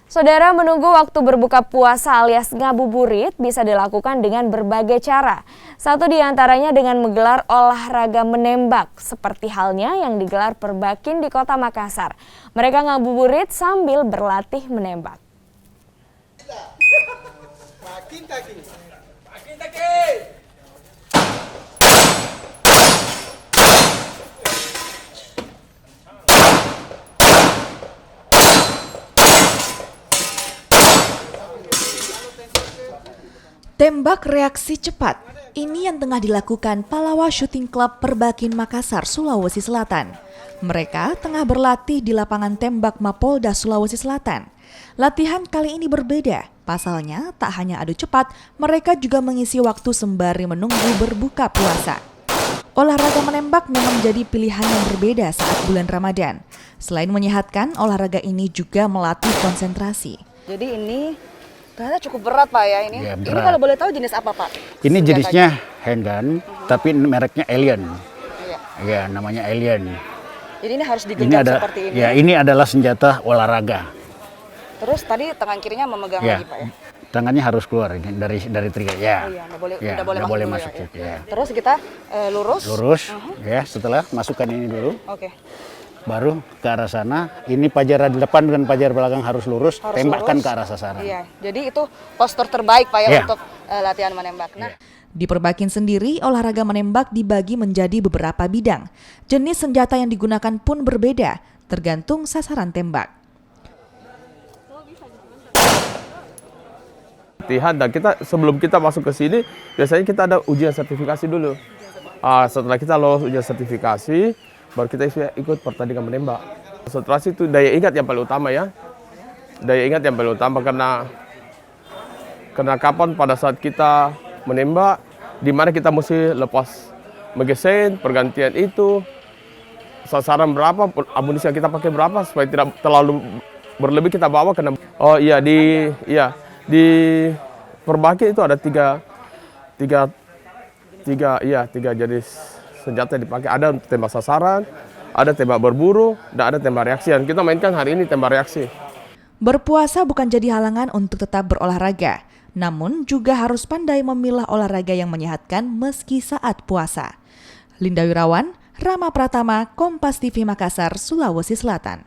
Saudara, menunggu waktu berbuka puasa alias ngabuburit bisa dilakukan dengan berbagai cara. Satu di antaranya dengan menggelar olahraga menembak, seperti halnya yang digelar Perbakin di Kota Makassar. Mereka ngabuburit sambil berlatih menembak. Tembak reaksi cepat, ini yang tengah dilakukan Palawa Shooting Club Perbakin Makassar, Sulawesi Selatan. Mereka tengah berlatih di lapangan tembak Mapolda, Sulawesi Selatan. Latihan kali ini berbeda, pasalnya tak hanya adu cepat, mereka juga mengisi waktu sembari menunggu berbuka puasa. Olahraga menembak memang menjadi pilihan yang berbeda saat bulan Ramadan. Selain menyehatkan, olahraga ini juga melatih konsentrasi. Jadi ini ternyata cukup berat Pak ya ini. Ya, ini kalau boleh tahu jenis apa Pak? Ini jenisnya handgun, tapi mereknya Alien. Iya. Ya, namanya Alien. Jadi ini harus digenggam seperti ini. Ya, ini adalah senjata olahraga. Terus tadi tangan kirinya memegang Ya, lagi Pak ya. tangannya harus keluar ini dari trigger. Ya. Oh iya, Ya, nggak boleh masuk dulu ya. Terus kita lurus. Lurus. Ya, setelah masukkan ini dulu. Oke. Baru ke arah sana. Ini pajar depan dan pajar belakang harus lurus. Tembakkan ke arah sasaran. Iya. Jadi itu postur terbaik Pak ya Ya. untuk latihan menembak. Nah, Di Perbakin sendiri, olahraga menembak dibagi menjadi beberapa bidang. Jenis senjata yang digunakan pun berbeda, tergantung sasaran tembak. Latihan dan sebelum kita masuk ke sini biasanya kita ada ujian sertifikasi dulu. Setelah kita lolos ujian sertifikasi, baru kita ikut pertandingan menembak. Konsentrasi itu daya ingat yang paling utama ya. Daya ingat yang paling utama karena kapan pada saat kita menembak, di mana kita mesti lepas magazine, pergantian itu, sasaran berapa, amunisi yang kita pakai berapa supaya tidak terlalu berlebih kita bawa kena. Oh iya di Perbakin itu ada tiga jenis senjata yang dipakai. Ada tembak sasaran, ada tembak berburu, dan ada tembak reaksi. Dan kita mainkan hari ini tembak reaksi. Berpuasa bukan jadi halangan untuk tetap berolahraga, namun juga harus pandai memilah olahraga yang menyehatkan meski saat puasa. Linda Wirawan, Rama Pratama, Kompas TV Makassar, Sulawesi Selatan.